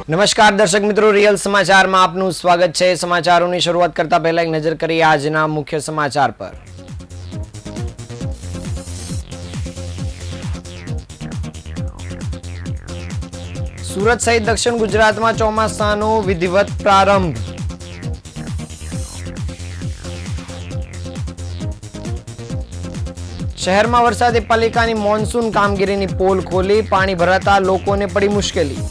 નમસ્કાર દર્શક મિત્રો, રિયલ સમાચારમાં આપનું સ્વાગત છે। સમાચારોની શરૂઆત કરતા પહેલા એક નજર કરીએ આજના મુખ્ય સમાચાર પર। સુરત સહિત દક્ષિણ ગુજરાતમાં ચોમાસાનો વિધિવત પ્રારંભ। શહેરમાં વરસાદી પાલિકાની મોન્સૂન કામગીરીની પોલ ખોલી, પાણી ભરાતા લોકોને પડી મુશ્કેલી।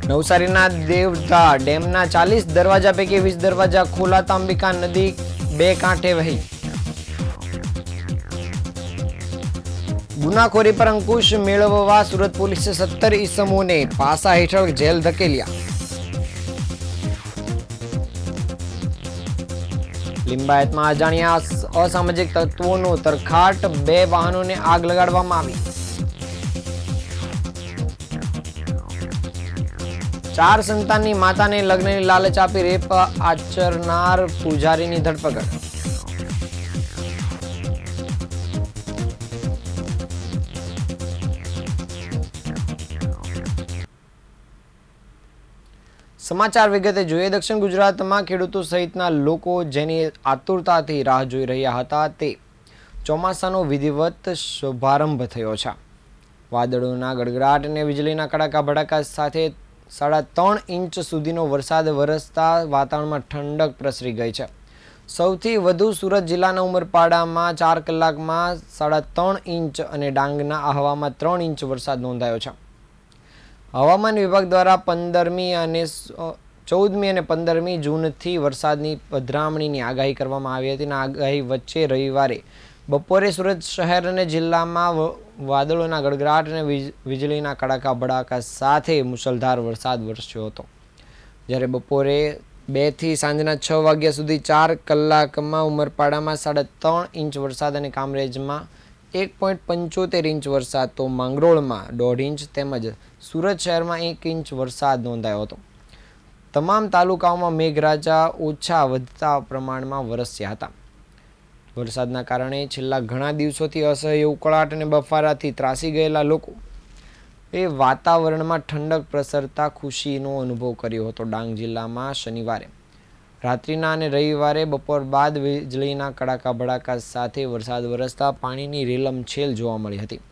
નવસારીના દેવધા ડેમના 40 દરવાજા પૈકી 20 દરવાજા ખોલાતા અંબિકા નદી બે કાંઠે વહી। ગુનાખોરી પર અંકુશ મેળવવા સુરત પોલીસે 17 ઈસમોને પાસા હેઠળ જેલ ધકેલ્યા। લિંબાયતમાં અજાણ્યા અસામાજિક તત્વોનો તરખાટ, 2 વાહનોને આગ લગાડવામાં આવી। 4 સંતાનની માતાને લગ્નની લાલચ આપી રેપ આચરનાર પૂજારીની ધરપકડ। સમાચાર વિગતે જોઈએ। દક્ષિણ ગુજરાતમાં ખેડૂતો સહિતના લોકો જેની આતુરતાથી રાહ જોઈ રહ્યા હતા તે ચોમાસાનો વિધિવત શુભારંભ થયો છે। વાદળોના ગડગડાટ અને વીજળીના કડાકા ભડાકા સાથે 3.5 ઇંચ સુધીનો વરસાદ વરસતા વાતાવરણમાં ઠંડક પ્રસરી ગઈ છે। સૌથી વધુ સુરત જિલ્લાના ઉમરપાડામાં 4 કલાકમાં 3.5 ઇંચ અને ડાંગના આહવામાં 3 ઇંચ વરસાદ નોંધાયો છે। હવામાન વિભાગ દ્વારા 14મી અને 15મી જૂનથી વરસાદની પધરામણીની આગાહી કરવામાં આવી હતી। આગાહી વચ્ચે રવિવારે બપોરે સુરત શહેર અને જિલ્લામાં વાદળોના ગડગડાટ અને વીજળીના કડાકા ભડાકા સાથે મુશળધાર વરસાદ વરસ્યો હતો। જ્યારે બપોરે 2 થી સાંજના 6 વાગ્યા સુધી 4 કલાકમાં ઉમરપાડામાં 3.5 ઇંચ વરસાદ અને કામરેજમાં 1.75 ઇંચ વરસાદ તો માંગરોળમાં 1.5 ઇંચ તેમજ સુરત શહેરમાં 1 ઇંચ વરસાદ નોંધાયો હતો। તમામ તાલુકાઓમાં મેઘરાજા ઓછા વધતા પ્રમાણમાં વરસ્યા હતા। વરસાદના કારણે છેલ્લા ઘણા દિવસોથી અસહ્ય ઉકળાટ અને બફારાથી ત્રાસી ગયેલા લોકો એ વાતાવરણમાં ઠંડક પ્રસરતા ખુશીનો અનુભવ કર્યો હતો। ડાંગ જિલ્લામાં શનિવારે રાત્રિના અને રવિવારે બપોર બાદ વીજળીના કડાકા ભડાકા સાથે વરસાદ વરસતા પાણીની રેલમછેલ જોવા મળી હતી।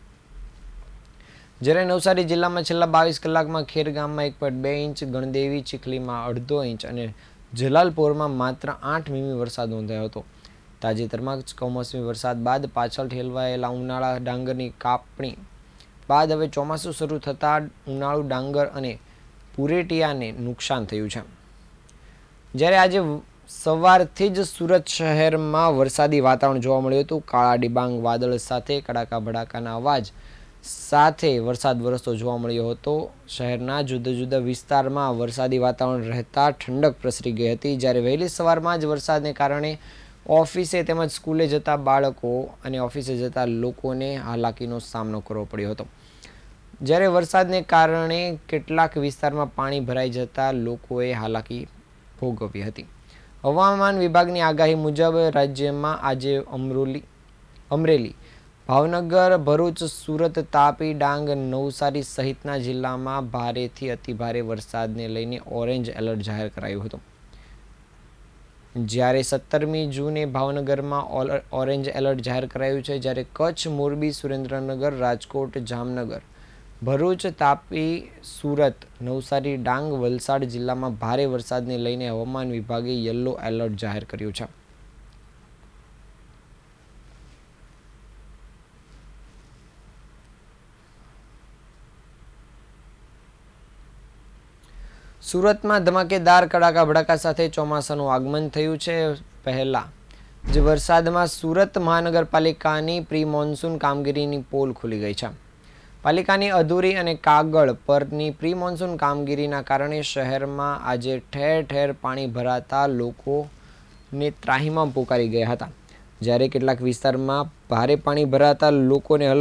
જ્યારે નવસારી જિલ્લામાં છેલ્લા 22 કલાકમાં ખેર ગામમાં 1.2 ઇંચ, ગણદેવી ચીખલીમાં 1.5 ઇંચ અને જલાલપોરમાં માત્ર 8 મીમી વરસાદ નોંધાયો હતો। તાજેતરમાં જ કમોસમી વરસાદ બાદ પાછળ ઠેલવાયેલા ઉનાળા ડાંગરની કાપણી બાદ હવે ચોમાસું શરૂ થતાં ઉનાળુ ડાંગર અને પુરેટિયાને નુકસાન થયું છે। જ્યારે આજે સવારથી જ સુરત શહેરમાં વરસાદી વાતાવરણ જોવા મળ્યું હતું। કાળા ડિબાંગ વાદળ સાથે કડાકા ભડાકાના અવાજ સાથે વરસાદ વરસતો જોવા મળ્યો હતો। શહેરના જુદા જુદા વિસ્તારમાં વરસાદી વાતાવરણ રહેતા ઠંડક પ્રસરી ગઈ હતી। જ્યારે વહેલી સવારમાં જ વરસાદને કારણે ઓફિસે તેમજ સ્કૂલે જતા બાળકો અને ઓફિસે જતા લોકોને હાલાકીનો સામનો કરવો પડ્યો હતો। જ્યારે વરસાદને કારણે કેટલાક વિસ્તારમાં પાણી ભરાઈ જતા લોકોએ હાલાકી ભોગવી હતી। હવામાન વિભાગની આગાહી મુજબ રાજ્યમાં આજે અમરેલી, ભાવનગર, ભરૂચ, સુરત, તાપી, ડાંગ, નવસારી સહિતના જિલ્લામાં ભારેથી અતિભારે વરસાદને લઈને ઓરેન્જ એલર્ટ જાહેર કરાયું હતું। જ્યારે 17મી જૂને ભાવનગરમાં ઓરેન્જ એલર્ટ જાહેર કરાયું છે। જ્યારે કચ્છ, મોરબી, સુરેન્દ્રનગર, રાજકોટ, જામનગર, ભરૂચ, તાપી, સુરત, નવસારી, ડાંગ, વલસાડ જિલ્લામાં ભારે વરસાદને લઈને હવામાન વિભાગે યલો એલર્ટ જાહેર કર્યું છે। સુરતમાં ધમાકેદાર કડાકા ભડાકા સાથે ચોમાસાનું આગમન થયું છે। પહેલા જ વરસાદમાં સુરત મહાનગરપાલિકાની પ્રી મોન્સૂન કામગીરીની પોલ ખુલી ગઈ છે। પાલિકાની અધૂરી અને કાગળ પરની પ્રી મોન્સૂન કામગીરીના કારણે શહેરમાં આજે ઠેર ઠેર પાણી ભરાતા લોકોને ત્રાહિમામ પોકારી ગયા હતા। જ્યારે કેટલાક વિસ્તારમાં ભારે પાણી ભરાતા લોકોને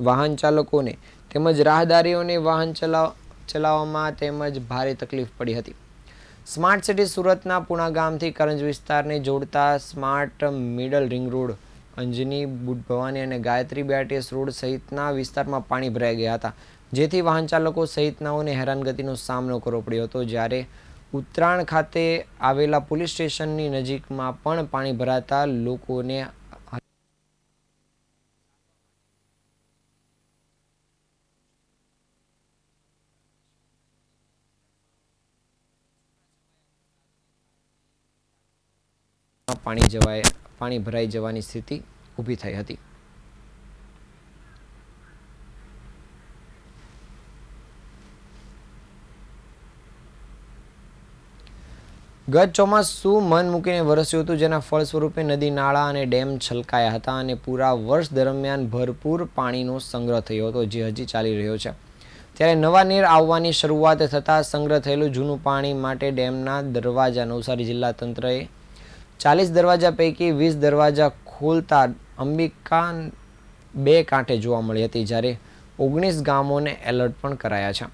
વાહન ચાલકોને તેમજ રાહદારીઓને વાહન ચલાવવામાં તેમજ ભારે તકલીફ પડી હતી। સ્માર્ટ સિટી સુરતના પુણા ગામથી કરંજ વિસ્તારને જોડતા smart middle ring road Anjani, boot Bhavani અને ગાયત્રી BRTS રોડ સહિતના વિસ્તારમાં પાણી ભરાઈ ગયા હતા, જેથી વાહન ચાલકો સહિતનાઓને હેરાનગતિનો સામનો કરવો પડ્યો હતો. જ્યારે ઉત્તરાયણ ખાતે આવેલા પોલીસ સ્ટેશનની નજીકમાં પણ પાણી ભરાતા લોકોને પાણી ભરાઈ જવાની સ્થિતિ ઊભી થઈ હતી. ગત ચોમાસું મન મૂકીને વરસ્યું હતું, જેના ફળ સ્વરૂપે નદી, નાળા અને ડેમ છલકાયા હતા અને પૂરા વર્ષ દરમિયાન ભરપૂર પાણીનો સંગ્રહ થયો હતો, જે હજી ચાલી રહ્યો છે. ત્યારે નવા નીર આવવાની શરૂઆત થતાં સંગ્રહ થયેલું જૂનું પાણી માટે ડેમના દરવાજા નવસારી જિલ્લા તંત્રએ 40 દરવાજા પૈકી 20 દરવાજા ખોલતા અંબિકા બે કાંઠે જોવા મળી હતી, જ્યારે 19 ગામોને એલર્ટ પણ કરાયા છે.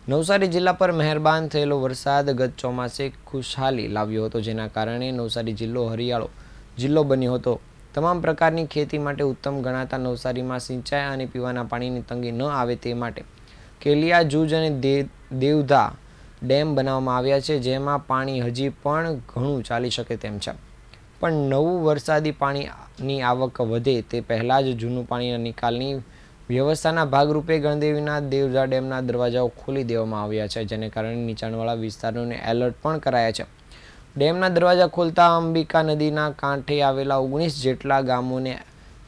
નવસારી જિલ્લા પર મહેરબાન થયેલો વરસાદ ગત ચોમાસે ખુશહાલી લાવ્યો હતો, જેના કારણે નવસારી જિલ્લો હરિયાળો જિલ્લો બન્યો હતો. તમામ પ્રકારની ખેતી માટે ઉત્તમ ગણાતા નવસારીમાં સિંચાઈ અને પીવાના પાણીની તંગી ન આવે તે માટે કેલિયા, જૂજ અને દેવધા ડેમ બનાવવામાં આવ્યા છે, જેમાં પાણી હજી પણ ઘણું ચાલી શકે તેમ છે. પણ નવું વરસાદી પાણીની આવક વધે તે પહેલાં જ જૂનું પાણીના નિકાલની વ્યવસ્થાના ભાગરૂપે ગણદેવીના દેવધા ડેમના દરવાજાઓ ખોલી દેવામાં આવ્યા છે, જેને કારણે નીચાણવાળા વિસ્તારોને એલર્ટ પણ કરાયા છે. ડેમના દરવાજા ખોલતા અંબિકા નદીના કાંઠે આવેલા 19 જેટલા ગામોને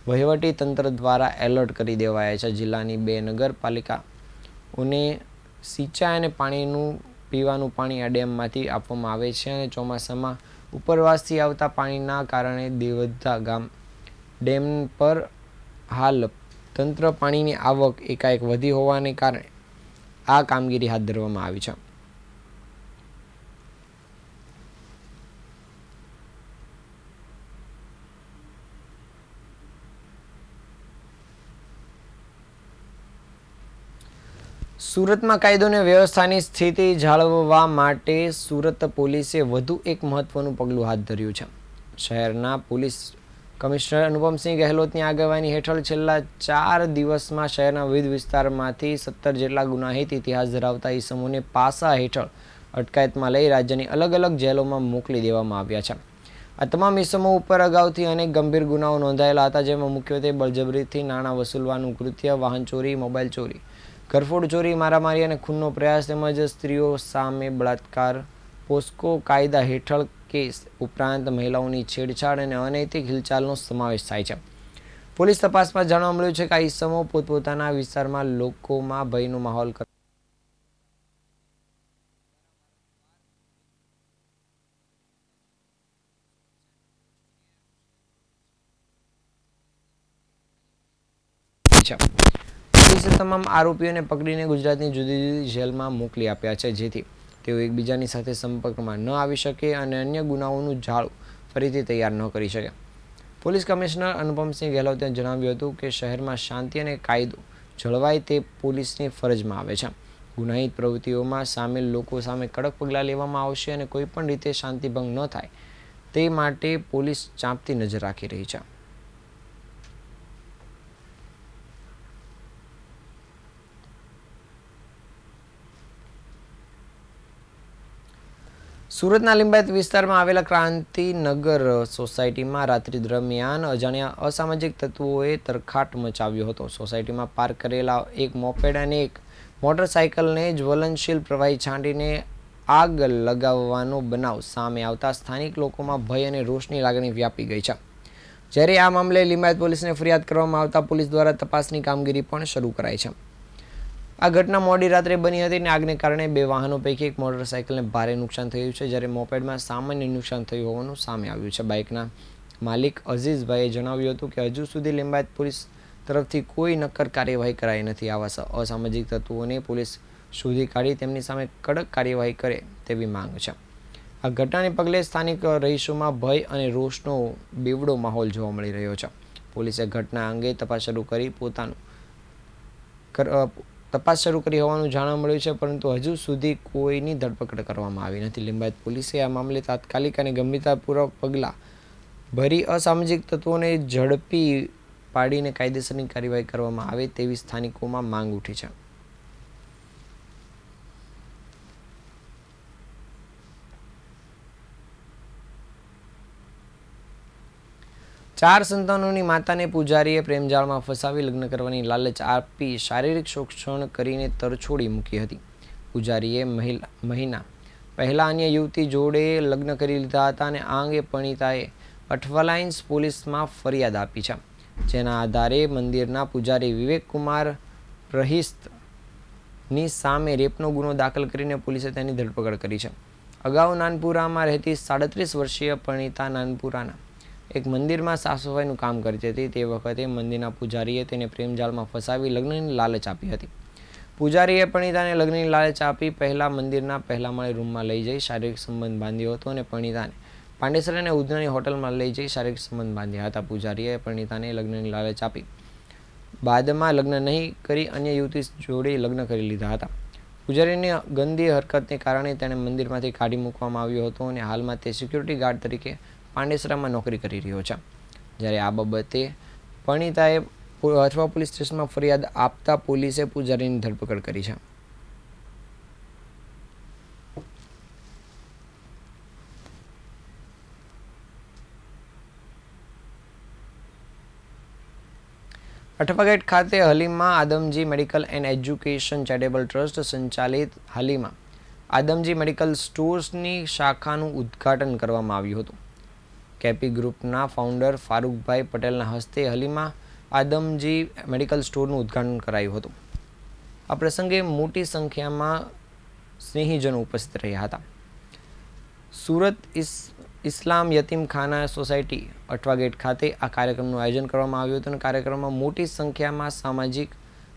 વહીવટી તંત્ર દ્વારા એલર્ટ કરી દેવાયા છે. જિલ્લાની 2 નગરપાલિકાઓને સિંચાઈ અને પીવાનું પાણી આ ડેમમાંથી આપવામાં આવે છે અને ચોમાસામાં ઉપરવાસથી આવતા પાણીના કારણે દેવધા ડેમ પર હાલ તંત્ર પાણીની આવક એકાએક વધી હોવાને કારણે આ કામગીરી હાથ ધરવામાં આવી છે. સુરતમાં કાયદો અને વ્યવસ્થાની સ્થિતિ જાળવવા માટે સુરત પોલીસે વધુ એક મહત્વનું પગલું હાથ ધર્યું છે. શહેરના પોલીસ કમિશનર અનુપમસિંહ ગહેલોતની આગેવાની હેઠળ છેલ્લા 4 દિવસમાં શહેરના વિવિધ વિસ્તારમાંથી 17 જેટલા ગુનાહિત ઇતિહાસ ધરાવતા ઇસમોને પાસા હેઠળ અટકાયતમાં લઈ રાજ્યની અલગ અલગ જેલોમાં મોકલી દેવામાં આવ્યા છે. આ તમામ ઇસમો ઉપર અગાઉથી અનેક ગંભીર ગુનાઓ નોંધાયેલા હતા, જેમાં મુખ્યત્વે બળજબરીથી નાણાં વસૂલવાનું કૃત્ય, વાહન ચોરી, મોબાઈલ ચોરી, ઘરફોડ ચોરી, મારામારી અને ખૂનનો પ્રયાસ તેમજ સ્ત્રીઓ સામે બળાત્કાર, પોસ્કો કાયદા હેઠળ કેસ ઉપરાંત મહિલાઓની છેડછાડ અને અનૈતિક હિલચાલનો સમાવેશ થાય છે. પોલીસ તપાસમાં જાણવા મળ્યું છે કે આ ઇસમો પોતપોતાના વિસ્તારમાં લોકોમાં ભયનો માહોલ છે. પોલીસે તમામ આરોપીઓને પકડીને ગુજરાતની જુદી જુદી જેલમાં મોકલી આપ્યા છે, જેથી તેઓ એકબીજાની સાથે સંપર્કમાં ન આવી શકે અને અન્ય ગુનાઓનું જાળું ફરીથી તૈયાર ન કરી શકે. પોલીસ કમિશનર અનુપમસિંહ ગહેલોતે જણાવ્યું હતું કે શહેરમાં શાંતિ અને કાયદો જળવાય તે પોલીસની ફરજમાં આવે છે. ગુનાહિત પ્રવૃત્તિઓમાં સામેલ લોકો સામે કડક પગલાં લેવામાં આવશે અને કોઈપણ રીતે શાંતિભંગ ન થાય તે માટે પોલીસ ચાંપતી નજર રાખી રહી છે. સુરતના લિંબાયત વિસ્તારમાં આવેલા ક્રાંતિનગર સોસાયટીમાં રાત્રિ દરમિયાન અજાણ્યા અસામાજિક તત્વોએ તરખાટ મચાવ્યો હતો. સોસાયટીમાં પાર્ક કરેલા એક મોપેડ અને એક મોટરસાઇકલને જ્વલનશીલ પ્રવાહી છાંટીને આગ લગાવવાનો બનાવ સામે આવતા સ્થાનિક લોકોમાં ભય અને રોષની લાગણી વ્યાપી ગઈ છે. જ્યારે આ મામલે લિંબાયત પોલીસને ફરિયાદ કરવામાં આવતા પોલીસ દ્વારા તપાસની કામગીરી પણ શરૂ કરાઈ છે. આ ઘટના મોડી રાત્રે બની હતી અને આગને કારણે 2 વાહનો પૈકી એક મોટરસાઇકલને ભારે નુકસાન થયું છે, જ્યારે મોપેડમાં સામાન્ય નુકસાન થયું હોવાનું સામે આવ્યું છે. બાઇકના માલિક અઝીઝભાઈએ જણાવ્યું હતું કે હજુ સુધી લિંબાયત પોલીસ તરફથી કોઈ નક્કર કાર્યવાહી કરાઈ નથી. આવા અસામાજિક તત્વોને પોલીસ શોધી કાઢી તેમની સામે કડક કાર્યવાહી કરે તેવી માંગ છે. આ ઘટનાને પગલે સ્થાનિક રહીશોમાં ભય અને રોષનો બેવડો માહોલ જોવા મળી રહ્યો છે. પોલીસે ઘટના અંગે તપાસ શરૂ કરી હોવાનું જાણવા મળ્યું છે, પરંતુ હજુ સુધી કોઈની ધરપકડ કરવામાં આવી નથી. લિંબાયત પોલીસે આ મામલે તાત્કાલિક અને ગંભીરતાપૂર્વક પગલાં ભરી અસામાજિક તત્વોને ઝડપી પાડીને કાયદેસરની કાર્યવાહી કરવામાં આવે તેવી સ્થાનિકોમાં માંગ ઉઠી છે. ચાર સંતાનોની માતાને પૂજારીએ પ્રેમજાળમાં ફસાવી લગ્ન કરવાની લાલચ આપી શારીરિક શોષણ કરીને તરછોડી મૂકી હતી. પૂજારીએ મહિના પહેલા અન્ય યુવતી જોડે લગ્ન કરી લીધા હતા અને આ અંગે પરિણીતાએ અઠવાલાઇન્સ પોલીસમાં ફરિયાદ આપી છે, જેના આધારે મંદિરના પૂજારી વિવેક કુમાર રહીસ્તની સામે રેપનો ગુનો દાખલ કરીને પોલીસે તેની ધરપકડ કરી છે. અગાઉ નાનપુરામાં રહેતી 37 વર્ષીય પરિણીતા નાનપુરાના એક મંદિરમાં સાફ સફાઈનું કામ કરતી હતી. તે વખતે મંદિરના પૂજારીએ તેને પ્રેમજાળમાં ફસાવી લગ્નની લાલચ આપી હતી. પૂજારીએ પરિણીતાને લગ્નની લાલચ આપી પહેલા મંદિરના પહેલા માળે રૂમમાં લઈ જઈ શારીરિક સંબંધ બાંધ્યો હતો અને પરિણીતાને પાંડેસર અને ઉધનાની હોટલમાં લઈ જઈ શારીરિક સંબંધ બાંધ્યા હતા. પૂજારીએ પરિણીતાને લગ્નની લાલચ આપી બાદમાં લગ્ન નહીં કરી અન્ય યુવતી જોડે લગ્ન કરી લીધા હતા. પૂજારીની ગંદી હરકતને કારણે તેને મંદિરમાંથી કાઢી મૂકવામાં આવ્યો હતો અને હાલમાં તે સિક્યુરિટી ગાર્ડ તરીકે પાંડેસરામાં નોકરી કરી રહ્યો છે. જ્યારે આ બાબતે પરિણીતાએ અથવા પોલીસ સ્ટેશનમાં ફરિયાદ આપતા પોલીસે પૂજારીની ધરપકડ કરી છે. અઠવાગેટ ખાતે Halima Adamji medical and education charitable trust સંચાલિત હલીમા આદમજી મેડિકલ સ્ટોર્સની શાખાનું ઉદ્ઘાટન કરવામાં આવ્યું હતું. કેપી ગ્રુપના ફાઉન્ડર ફારૂકભાઈ પટેલના હસ્તે હલીમા આદમજી મેડિકલ સ્ટોરનું ઉદ્ઘાટન કરાયું હતું. આ પ્રસંગે મોટી સંખ્યામાં સ્નેહીજનો ઉપસ્થિત રહ્યા હતા. સુરત ઇસ્લામ યતીમખાના સોસાયટી અઠવાગેટ ખાતે આ કાર્યક્રમનું આયોજન કરવામાં આવ્યું હતું અને કાર્યક્રમમાં મોટી સંખ્યામાં સામાજિક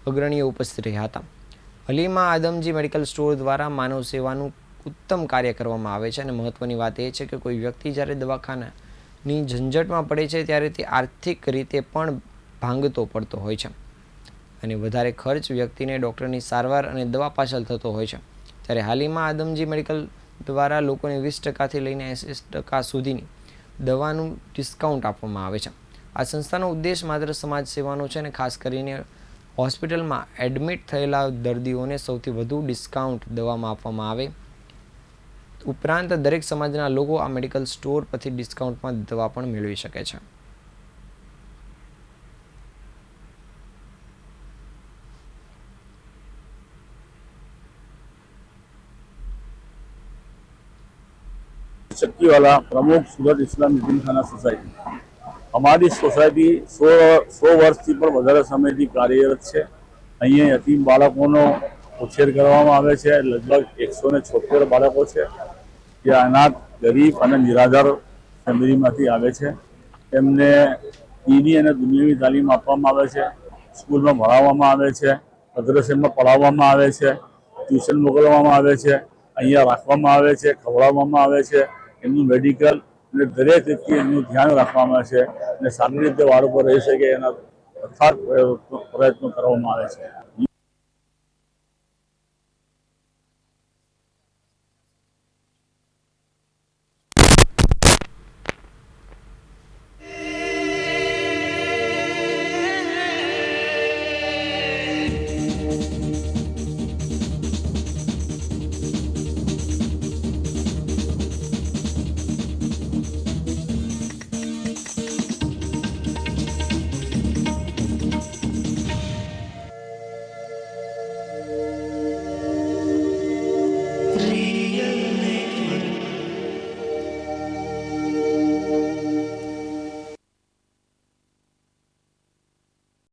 અગ્રણીઓ ઉપસ્થિત રહ્યા હતા. હલીમા આદમજી મેડિકલ સ્ટોર દ્વારા માનવ સેવાનું ઉત્તમ કાર્ય કરવામાં આવે છે અને મહત્વની વાત એ છે કે કોઈ વ્યક્તિ જ્યારે દવાખાનાની ઝંઝટમાં પડે છે ત્યારે તે આર્થિક રીતે પણ ભાંગતો પડતો હોય છે અને વધારે ખર્ચ વ્યક્તિને ડૉક્ટરની સારવાર અને દવા પાછળ થતો હોય છે. ત્યારે હલીમા આદમજી મેડિકલ દ્વારા લોકોને 20% લઈને 80% સુધીની દવાનું ડિસ્કાઉન્ટ આપવામાં આવે છે. આ સંસ્થાનો ઉદ્દેશ માત્ર સમાજ સેવાનો છે અને ખાસ કરીને હોસ્પિટલમાં એડમિટ થયેલા દર્દીઓને સૌથી વધુ ડિસ્કાઉન્ટ દવામાં આપવામાં આવે. ઉપરાંત દરેક સમાજના લોકો આ મેડિકલ સ્ટોર પરથી ડિસ્કાઉન્ટમાં દવા પણ મેળવી શકે છે. चक्कीवाला प्रमुख सूरत इस्लाम यतीमखाना सोसायटी हमारी सोसायटी 100 વર્ષથી પણ વધારે સમયથી કાર્યરત છે. અહીંયા યતીમ બાળકોનો ઉછેર કરવામાં આવે છે. લગભગ 176 બાળકો છે જે અનાથ, ગરીબ અને નિરાધાર ફેમિલીમાંથી આવે છે. તેમને દીની અને દુનિયાવી તાલીમ આપવામાં આવે છે, સ્કૂલમાં ભણાવવામાં આવે છે, મદ્રસામાં પઢાવવામાં આવે છે, ટ્યુશન મોકલવામાં આવે છે, અહીંયા રાખવામાં આવે છે, ખવડાવવામાં આવે છે. એમનું મેડિકલ અને દરેક રીતે એમનું ધ્યાન રાખવામાં આવે છે અને સારી રીતે બાળકો રહી શકે એના અથાગ પ્રયત્નો કરવામાં આવે છે.